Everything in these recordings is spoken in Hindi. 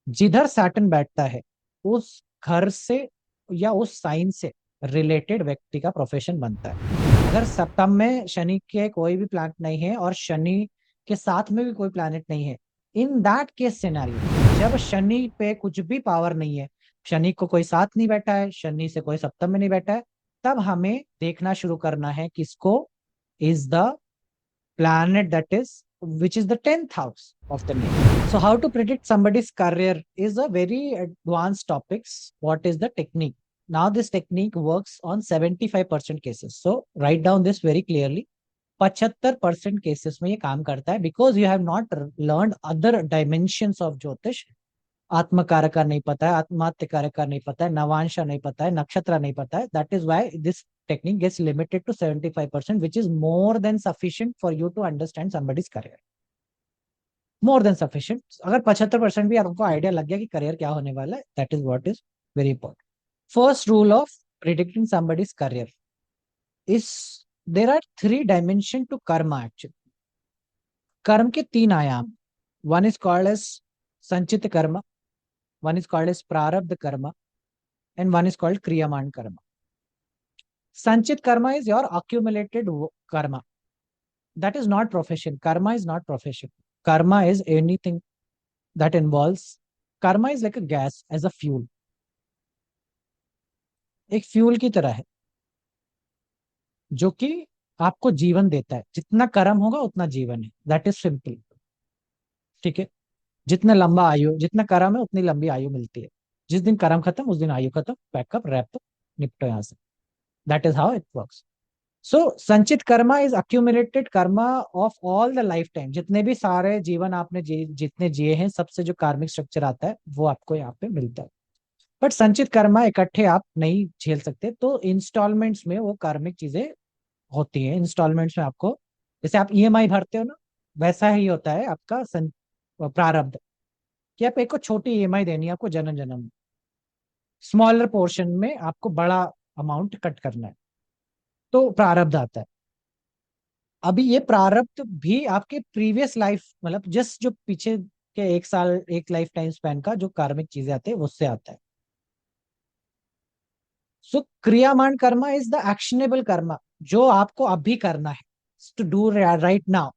जिधर सैटर्न बैठता है उस घर से या उस साइन से रिलेटेड व्यक्ति का प्रोफेशन बनता है। अगर सप्तम में शनि के कोई भी प्लैनेट नहीं है और शनि के साथ में भी कोई प्लैनेट नहीं है, इन दैट केस सिनेरियो, जब शनि पे कुछ भी पावर नहीं है, शनि को कोई साथ नहीं बैठा है, शनि से कोई सप्तम में नहीं बैठा है, तब हमें देखना शुरू करना है किसको, is the planet that is which is the 10th house of the name. So how to predict somebody's career is a very advanced topics. What is the technique? Now this technique works on 75% cases, so write down this very clearly. 75% cases में ये काम करता है, because you have not learn other dimensions of ज्योतिष। आत्म कारक का नहीं पता है, आत्मात्य कारक का नहीं पता है, नवांश नहीं पता है, नक्षत्र नहीं पता है। That is why this technique gets limited to 75%, which is more than sufficient for you to understand somebody's career. More than sufficient. अगर 75% भी आपको आइडिया लग गया कि करियर क्या होने वाला है, that is what is very important. First rule of predicting somebody's career is there are three dimension to karma actually. कर्म के तीन आयाम. वन इज कॉल्ड एज संचित कर्म, वन इज कॉल्ड एज प्रारब्ध कर्म, एंड वन इज कॉल्ड क्रियमाण कर्म. संचित कर्म is your accumulated karma. That is not profession. Karma is not profession. Karma is anything that involves. Karma is like a gas, as a fuel. एक फ्यूल की तरह है जो कि आपको जीवन देता है. जितना कर्म होगा उतना जीवन है. That is simple. ठीक है. जितना लंबा आयु, जितना कर्म है उतनी लंबी आयु मिलती है. जिस दिन कर्म खत्म उस दिन आयु खत्म. पैकअप रैप, निपटो यहाँ से. That is how it works. So sanchit karma is accumulated karma of all the lifetime. जितने भी सारे जीवन आपने जितने जिए हैं, सबसे जो कार्मिक स्ट्रक्चर आता है वो आपको यहाँ पे मिलता है. बट संचित कर्मा इकट्ठे आप नहीं झेल सकते, तो इंस्टॉलमेंट्स में वो कार्मिक चीजें होती हैं. इंस्टॉलमेंट्स में आपको, जैसे आप ईएमआई भरते हो ना, वैसा ही होता है आपका प्रारब्ध. कि आप एक को छोटी ईएमआई देनी है आपको जन्म जन्म में, स्मॉलर पोर्शन में आपको बड़ा अमाउंट कट करना है, तो प्रारब्ध आता है. अभी ये प्रारब्ध भी आपके प्रीवियस लाइफ, मतलब जस्ट जो पीछे के एक साल, एक लाइफ टाइम स्पैन का जो कार्मिक चीजें आते हैं उससे आता है. So kriyaman karma is the actionable karma, जो आपको अभी करना है, to do right now,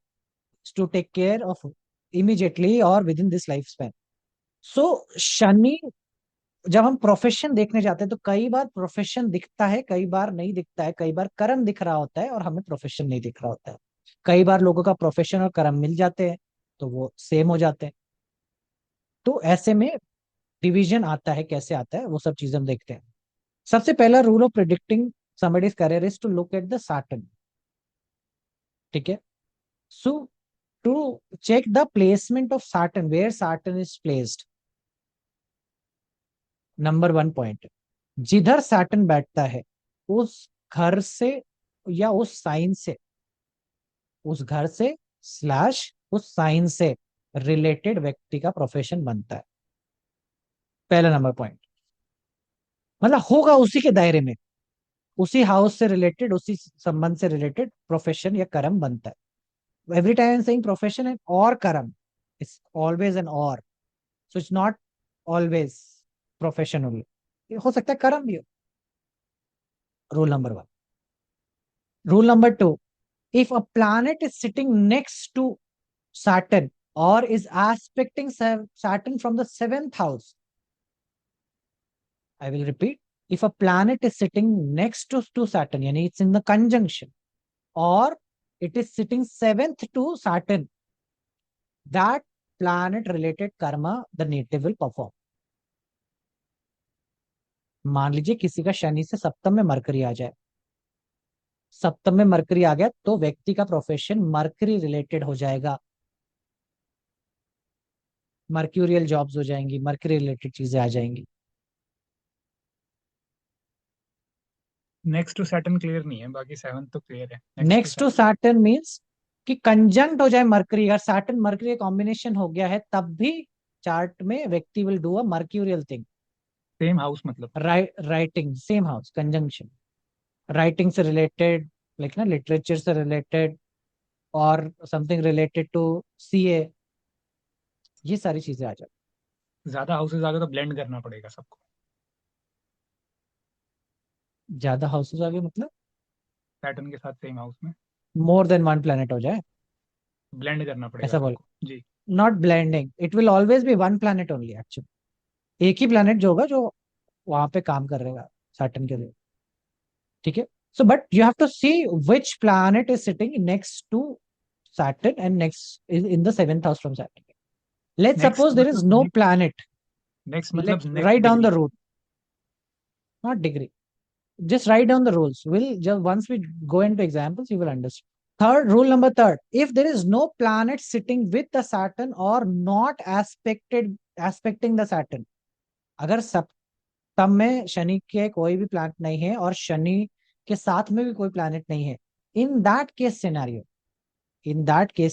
to take care of immediately और within this lifespan. So Shani, जब हम प्रोफेशन देखने जाते हैं तो कई बार प्रोफेशन दिखता है, कई बार नहीं दिखता है. कई बार कर्म दिख रहा होता है और हमें प्रोफेशन नहीं दिख रहा होता है. कई बार लोगों का प्रोफेशन और कर्म मिल जाते हैं तो वो सेम हो जाते हैं. तो ऐसे में डिवीजन आता है, कैसे आता है वो सब चीजें हम देखते हैं. सबसे पहला rule of predicting somebody's career is to look at the Saturn. ठीक है. So to check the placement of Saturn, where Saturn is placed. Number one point, जिधर Saturn बैठता है उस घर से या उस साइन से, उस घर से स्लैश उस साइन से रिलेटेड व्यक्ति का प्रोफेशन बनता है. पहला नंबर पॉइंट, मतलब होगा उसी के दायरे में, उसी हाउस से रिलेटेड, उसी संबंध से रिलेटेड प्रोफेशन या कर्म बनता है. Every time saying profession and और कर्म, इट्स ऑलवेज एन और. So it's not always profession only, हो सकता है कर्म भी हो. Rule number one. Rule number two, if a planet is sitting next to Saturn or is aspecting Saturn from the seventh house, I will repeat, if a planet is sitting next to Saturn, yani it's in the conjunction, or it is sitting seventh to Saturn, that planet related karma the native will perform. मान लीजिए किसी का शनि से सप्तम में मरकरी आ जाए, सप्तम में मरकरी आ गया तो व्यक्ति का प्रोफेशन मरकरी रिलेटेड हो जाएगा. मर्क्यूरियल जॉब्स हो जाएंगी, मरकरी रिलेटेड चीजें आ जाएंगी. नेक्स्ट टू सैटर्न क्लियर नहीं है, बाकी सेवन तो क्लियर है. नेक्स्ट टू सैटर्न मीन्स कि कंजंक्ट हो जाए मरकरी. अगर सैटर्न मरकरी कॉम्बिनेशन हो गया है तब भी चार्ट में व्यक्ति will do a mercurial thing. Same house मतलब. Writing same house conjunction, writing से रिलेटेड, लाइक ना लिटरेचर से रिलेटेड, और समथिंग रिलेटेड टू सीए, ये सारी चीजें आ जाती. ज्यादा हाउसेज आ गए तो ब्लेंड करना पड़ेगा सबको। ज्यादा हाउसेस आ गए मतलब सैटर्न के साथ सेम हाउस में मोर देन वन प्लेनेट हो जाए, ब्लेंड करना पड़ेगा ऐसा बोल। सबको जी। Not blending, it will always be one planet only actually. एक ही प्लेनेट जो होगा जो वहां पे काम कर रहेगा सैटर्न के लिए। ठीक है। So but you have to see which planet is sitting next to Saturn and next is in the seventh house from Saturn. Let's next suppose there is मतलब no planet. नेक्स्ट मतलब Let's next write down the degree. root, not degree. Just write down the rules. We'll just once we go into examples, you will understand. Third rule number third: if there is no planet sitting with the Saturn or not aspecting the Saturn, अगर सप्तम में शनि के कोई भी प्लैनेट नहीं है और शनि के साथ में भी कोई प्लैनेट नहीं है, in that case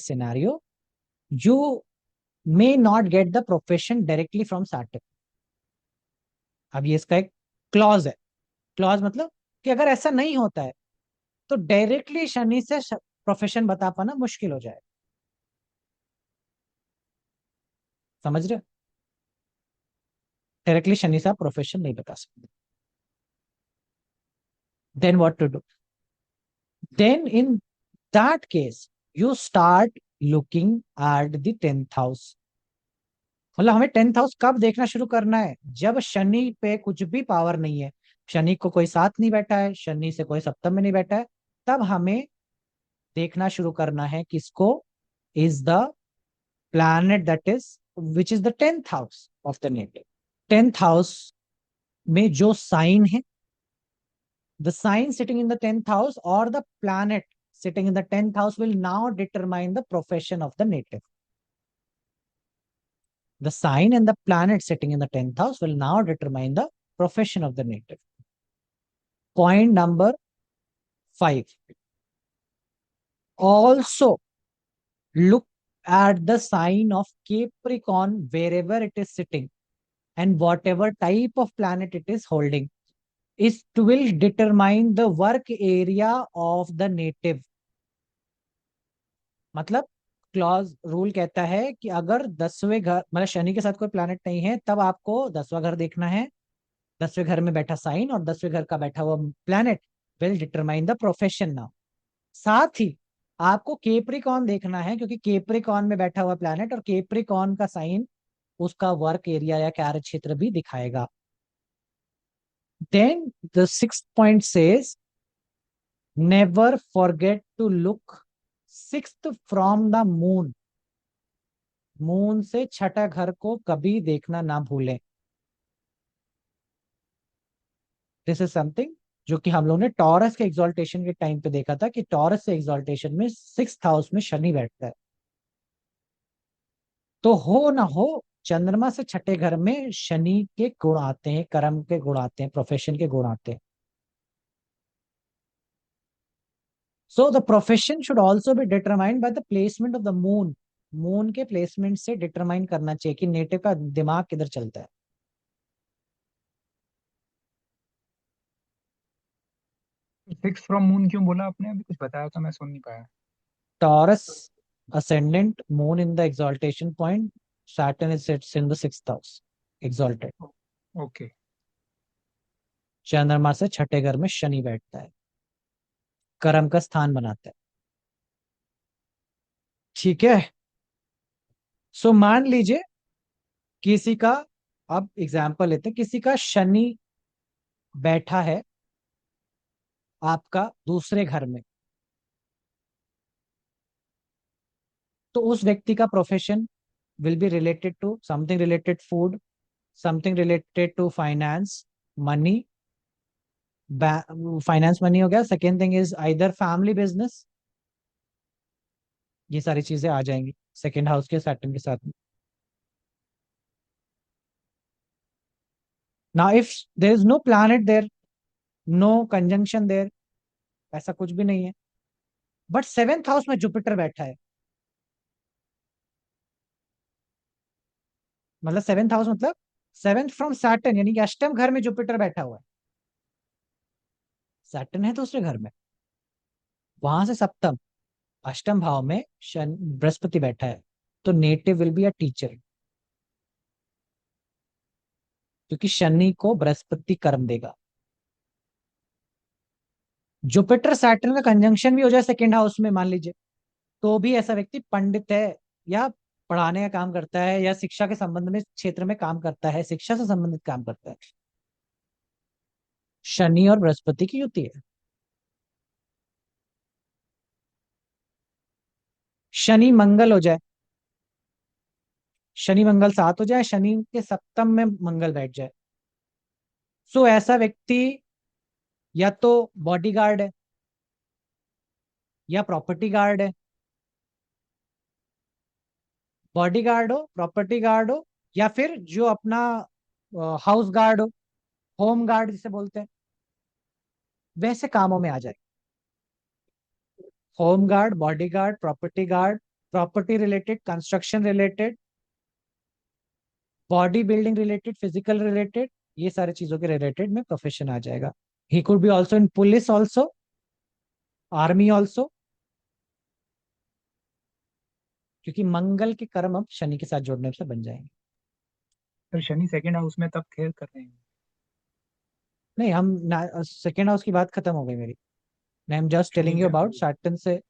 scenario, you may not get the profession directly from Saturn. अब ये इसका एक क्लॉज है। क्लॉज मतलब कि अगर ऐसा नहीं होता है तो डायरेक्टली शनि से प्रोफेशन बता पाना मुश्किल हो जाए। समझ रहे? डायरेक्टली शनि से आप प्रोफेशन नहीं बता सकते। Then what to do? Then in that case you start looking at the 10th house. मतलब हमें 10th हाउस कब देखना शुरू करना है? जब शनि पे कुछ भी पावर नहीं है, शनि को कोई साथ नहीं बैठा है, शनि से कोई सप्तम में नहीं बैठा है, तब हमें देखना शुरू करना है किसको? Is the planet that is which is the 10th house of the native. 10th house में जो साइन है, the sign sitting in the 10th house or the planet sitting in the 10th house will now determine the profession of the native. The sign and the planet sitting in the 10th house will now determine the profession of the native. Point number 5: also look at the sign of Capricorn wherever it is sitting and whatever type of planet it is holding. It will determine the work area of the native. मतलब क्लॉज रूल कहता है कि अगर 10वें घर मतलब शनि के साथ कोई प्लैनेट नहीं है, तब आपको 10वां घर देखना है। 10वें घर में बैठा साइन और 10वें घर का बैठा हुआ planet will determine the profession now. साथ ही आपको केप्रिकॉन देखना है, क्योंकि केप्रिकॉन में बैठा हुआ प्लैनेट और केप्रिकॉन का साइन उसका वर्क एरिया या कार्य क्षेत्र भी दिखाएगा। Then the sixth point says, never forget to look sixth from the moon. Moon से छठा घर को कभी देखना ना भूलें। दिस इज समथिंग जो कि हम लोग ने टॉरस के एग्जॉल्टेशन के टाइम पे देखा था कि टॉरस से एग्जॉल्टेशन में 6th हाउस में शनि बैठता है। तो हो ना हो, चंद्रमा से छठे घर में शनि के गुण आते हैं, कर्म के गुण आते हैं, प्रोफेशन के गुण आते हैं। So the profession should also be determined by the placement of the moon. Moon के प्लेसमेंट से डिटरमाइन करना चाहिए कि नेटिव का दिमाग किधर चलता है। सिक्स फ्रॉम मून क्यों बोला आपने? अभी कुछ बताया था, मैं सुन नहीं पाया। Taurus ascendant, moon in the exaltation point, Saturn is sits in the 6th house exalted। Okay. चंद्रमा से छठे घर में शनि बैठता है, कर्म का स्थान बनाता है। ठीक है। सो मान लीजिए किसी का, अब एग्जाम्पल लेते हैं, किसी का शनि बैठा है आपका दूसरे घर में, तो उस व्यक्ति का profession will be related to something related food, something related to finance money. Finance money हो गया। Second thing is either family business. ये सारी चीजें आ जाएंगी सेकेंड हाउस के सैटर्न के साथ में। Now if there is no planet there, no conjunction there, ऐसा कुछ भी नहीं है, बट 7th हाउस में जुपिटर बैठा है। मतलब 7th हाउस मतलब 7th फ्रॉम सैटर्न, यानी कि अष्टम घर में जुपिटर बैठा हुआ है। सैटर्न है दूसरे घर में, वहां से सप्तम अष्टम भाव में बृहस्पति बैठा है, तो native will be a teacher. क्योंकि शनि को बृहस्पति कर्म देगा। जुपिटर सैटर्न का कंजंक्शन भी हो जाए सेकेंड हाउस में मान लीजिए, तो भी ऐसा व्यक्ति पंडित है, या पढ़ाने का काम करता है, या शिक्षा के संबंध में क्षेत्र में काम करता है, शिक्षा से संबंधित काम करता है। शनि और बृहस्पति की युति है। शनि मंगल हो जाए, शनि मंगल साथ हो जाए, शनि के सप्तम में मंगल बैठ जाए, सो ऐसा व्यक्ति या तो बॉडीगार्ड है, या प्रॉपर्टी गार्ड है। बॉडीगार्ड हो, प्रॉपर्टी गार्ड हो, या फिर जो अपना हाउस गार्ड हो, होम गार्ड जिसे बोलते हैं, वैसे कामों में आ जाए। Home guard, body guard, property guard, property related, construction related, body building related, physical related, ये सारी चीजों के रिलेटेड में प्रोफेशन आ जाएगा। He could be also in police also, army also, क्योंकि मंगल के कर्म अब शनि के साथ जोड़ने से बन जाएंगे। सर शनि सेकंड हाउस में तब खेल कर रहे हैं। नहीं, हम सेकेंड हाउस की बात खत्म हो गई मेरी। I am just Shani telling you में अबाउट सैटर्न से,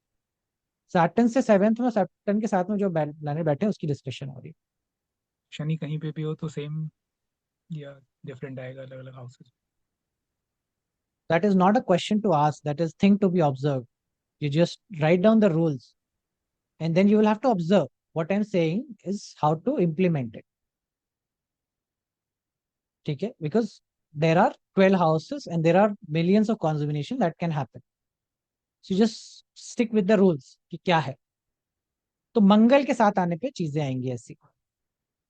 सैटर्न से सेवेंथ में, सैटर्न के साथ में जो प्लैनेट बैठे हैं उसकी डिस्कशन हो रही है। शनि कहीं पे भी हो तो सेम या डिफरेंट आएगा अलग अलग houses. That is not a question to ask, that is thing to be observed. You just write down the rules, and then you will have to observe. What I'm saying is how to implement it. Okay? Because there are 12 houses and there are millions of combination that can happen. So you just stick with the rules कि क्या है। तो मंगल के साथ आने पे चीजें आएंगी ऐसी।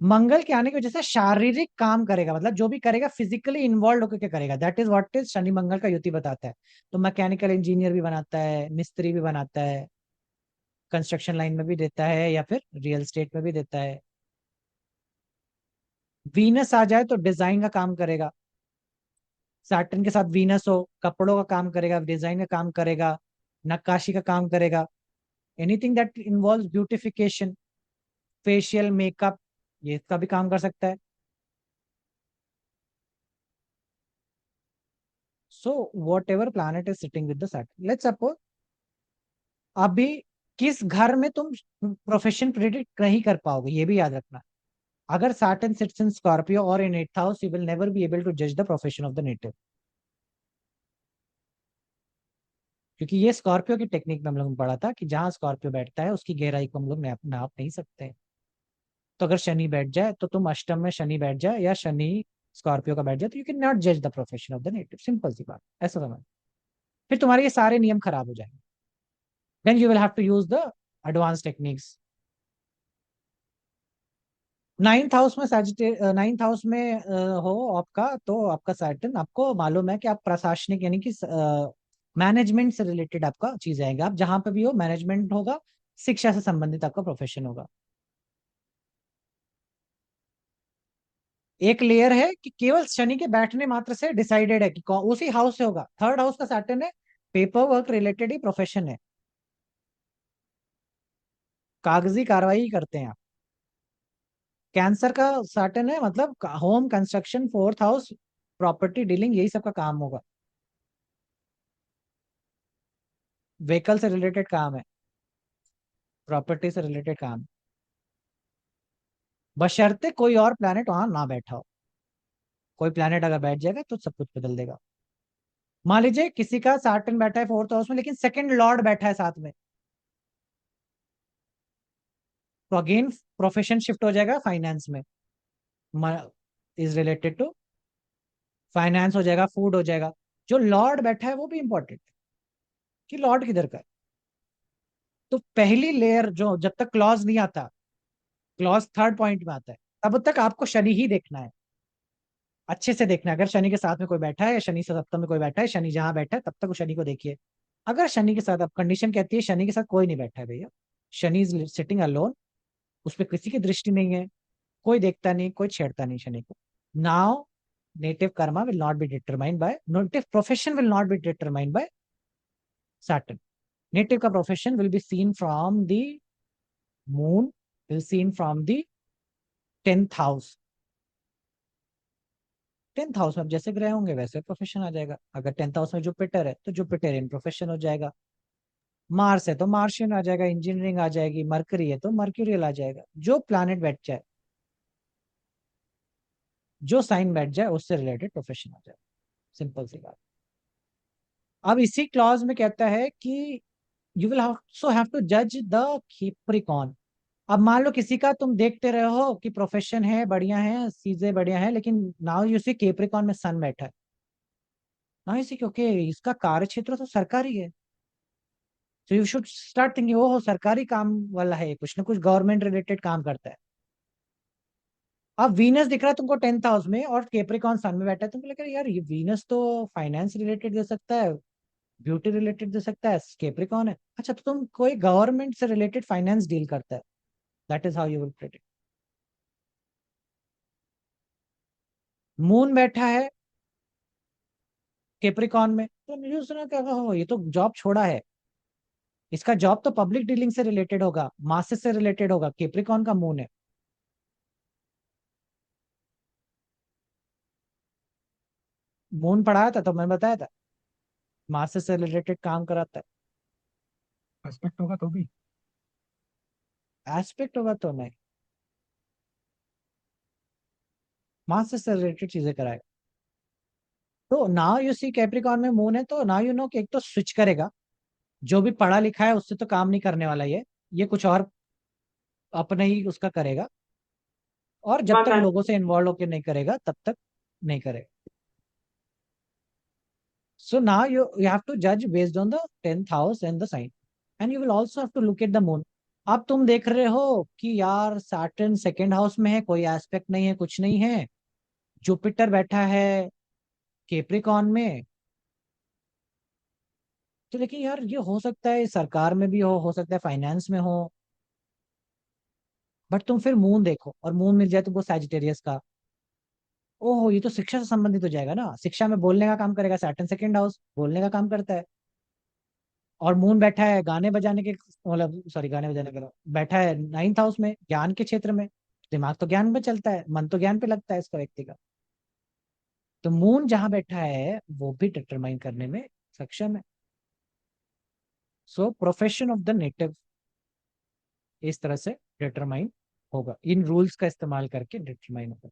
मंगल के आने की वजह से शारीरिक काम करेगा, मतलब जो भी करेगा फिजिकली इन्वॉल्व होकर के करेगा। That is what is Shani Mangal का युति बताता है। तो मैकेनिकल इंजीनियर भी बनाता है, मिस्त्री भी बनाता है, कंस्ट्रक्शन लाइन में भी देता है, या फिर रियल एस्टेट में भी देता है। वीनस आ जाए तो डिजाइन का काम करेगा। सैटर्न के साथ वीनस हो, कपड़ों का काम करेगा, डिजाइन का काम करेगा, नक्काशी का काम करेगा, anything that involve beautification, facial makeup, ये इसका भी काम कर सकता है। So what ever planet is sitting with the Saturn, let's suppose अभी किस घर में तुम प्रोफेशन प्रिडिक्ट नहीं कर पाओगे, ये भी याद रखना। अगर सैटर्न सिट्स इन स्कॉर्पियो और in 8th house, you will never be able to जज the profession of the native. क्योंकि ये स्कॉर्पियो की टेक्निक में हम लोगों ने पढ़ा था कि जहां स्कॉर्पियो बैठता है उसकी गहराई को हम लोग नाप नाप नहीं सकते। तो अगर शनि बैठ जाए, तो तुम अष्टम में शनि बैठ जाए या शनि स्कॉर्पियो का बैठ जाए, तो यू कैन नॉट जज the profession of the native. Simple सी बात, ऐसा समझ। फिर तुम्हारे ये सारे नियम खराब हो जाएंगे। Then you will have to use the advance techniques. Ninth house में हो आपका, तो आपका सैटर्न, आपको मालूम है कि आप प्रशासनिक यानी कि मैनेजमेंट से रिलेटेड आपका चीज आएगा। आप जहां पे भी हो मैनेजमेंट होगा, शिक्षा से संबंधित आपका प्रोफेशन होगा। एक लेयर है कि केवल शनि के बैठने मात्र से डिसाइडेड है कि उसी हाउस से होगा। थर्ड हाउस का सैटर्न है, पेपर वर्क रिलेटेड ही प्रोफेशन है, कागजी कार्रवाई करते हैं आप। कैंसर का सैटर्न है, मतलब home construction, fourth house, property dealing, यही सब का काम होगा। व्हीकल से रिलेटेड काम है, प्रॉपर्टी से रिलेटेड काम, बशर्ते कोई और प्लैनेट वहां ना बैठा हो। कोई प्लैनेट अगर बैठ जाएगा तो सब कुछ बदल देगा। मान लीजिए किसी का सैटर्न बैठा है फोर्थ हाउस में, लेकिन सेकंड लॉर्ड बैठा है साथ में, तो अगेन प्रोफेशन शिफ्ट हो जाएगा फाइनेंस में, इज रिलेटेड टू फाइनेंस हो जाएगा, फूड हो जाएगा। जो लॉर्ड बैठा है वो भी इंपॉर्टेंट है कि लॉर्ड किधर का है। तो पहली लेयर जो, जब तक क्लॉज नहीं आता, क्लॉज थर्ड पॉइंट में आता है, तब तक आपको शनि ही देखना है, अच्छे से देखना है। अगर शनि के साथ में कोई बैठा है या शनि से सप्तम में कोई बैठा है, शनि जहां बैठा है तब तक वो शनि को देखिए। अगर शनि के साथ, अब कंडीशन कहती है शनि के साथ कोई नहीं बैठा है भैया, शनि इज सिटिंग अलोन, उस पर किसी की दृष्टि नहीं है, कोई देखता नहीं, कोई छेड़ता नहीं शनि को। Now native karma will not be determined by, native profession will not be determined by Saturn. Native का profession will be seen from the moon, will seen from the 10th house. 10th house में अब जैसे ग्रह होंगे वैसे प्रोफेशन आ जाएगा। अगर 10th हाउस में जुपिटर है तो जुपिटेरियन प्रोफेशन हो जाएगा। मार्स है तो मार्शियन आ जाएगा, इंजीनियरिंग आ जाएगी। मरकरी है तो मर्क्यूरियल आ जाएगा। जो प्लैनेट बैठ जाए, जो साइन बैठ जाए, उससे रिलेटेड प्रोफेशन आ जाएगा। सिंपल सी बात। अब इसी क्लॉज में कहता है कि you will also have to जज द कैप्रिकॉर्न। अब मान लो किसी का तुम देखते रहे हो कि प्रोफेशन है, बढ़िया है, चीजें बढ़िया है, लेकिन नाउ यू सी कैप्रिकॉर्न में सन बैठा है। ना इसी क्योंकि इसका कार्य क्षेत्र तो सरकारी है। तो यू शुड स्टार्ट थिंकिंग, वो सरकारी काम वाला है, कुछ ना कुछ गवर्नमेंट रिलेटेड काम करता है। अब वीनस दिख रहा है तुमको 10th हाउस में और कैप्रिकॉर्न सन में बैठा है, तुमको लग रहा है यार ये वीनस तो फाइनेंस रिलेटेड दे सकता है, ब्यूटी रिलेटेड दे सकता है, कैप्रिकॉर्न है। अच्छा, तो तुम कोई गवर्नमेंट से रिलेटेड फाइनेंस डील करता है। That is how you will predict. Moon बैठा है कैप्रिकॉर्न में, तो मुझे सुना क्या, हो ये तो जॉब छोड़ा है, इसका जॉब तो पब्लिक डीलिंग से रिलेटेड होगा, मासेस से रिलेटेड होगा। कैप्रिकॉर्न का मून है। मून पढ़ाया था तो मैं बताया था, मासेस से रिलेटेड काम कराता एस्पेक्ट होगा तो भी। है। एस्पेक्ट होगा तो नहीं, मासेस से रिलेटेड चीजें कराएगा। तो नाउ यू सी कैप्रिकॉर्न में मून है तो नाउ यू नो कि एक तो स्विच करेगा, जो भी पढ़ा लिखा है उससे तो काम नहीं करने वाला ये कुछ और अपने ही उसका करेगा। और जब तक लोगों से इन्वॉल्व होकर नहीं करेगा तब तक नहीं करेगा। So now you have to judge based on the 10th house and the sign, and you will also have to look at the moon. अब तुम देख रहे हो कि यार सैटर्न सेकंड हाउस में है, कोई एस्पेक्ट नहीं है, कुछ नहीं है, जुपिटर बैठा है कैप्रिकॉर्न में। तो लेकिन यार ये हो सकता है सरकार में भी हो सकता है फाइनेंस में हो। बट तुम फिर मून देखो और मून मिल जाए तुमको सैजिटेरियस का, ओहो ये तो शिक्षा से संबंधित हो जाएगा ना, शिक्षा में बोलने का काम करेगा। सैटर्न सेकंड हाउस बोलने का काम करता है। और मून बैठा है गाने बजाने के, मतलब सॉरी गाने बजाने के, बैठा है 9th हाउस में ज्ञान के क्षेत्र में। दिमाग तो ज्ञान में चलता है, मन तो ज्ञान पे लगता है इसका, व्यक्ति का। तो मून जहां बैठा है वो भी डिटरमाइन करने में सक्षम है। सो प्रोफेशन ऑफ द नेटिव इस तरह से डिटरमाइन होगा, इन रूल्स का इस्तेमाल करके डिटरमाइन होगा।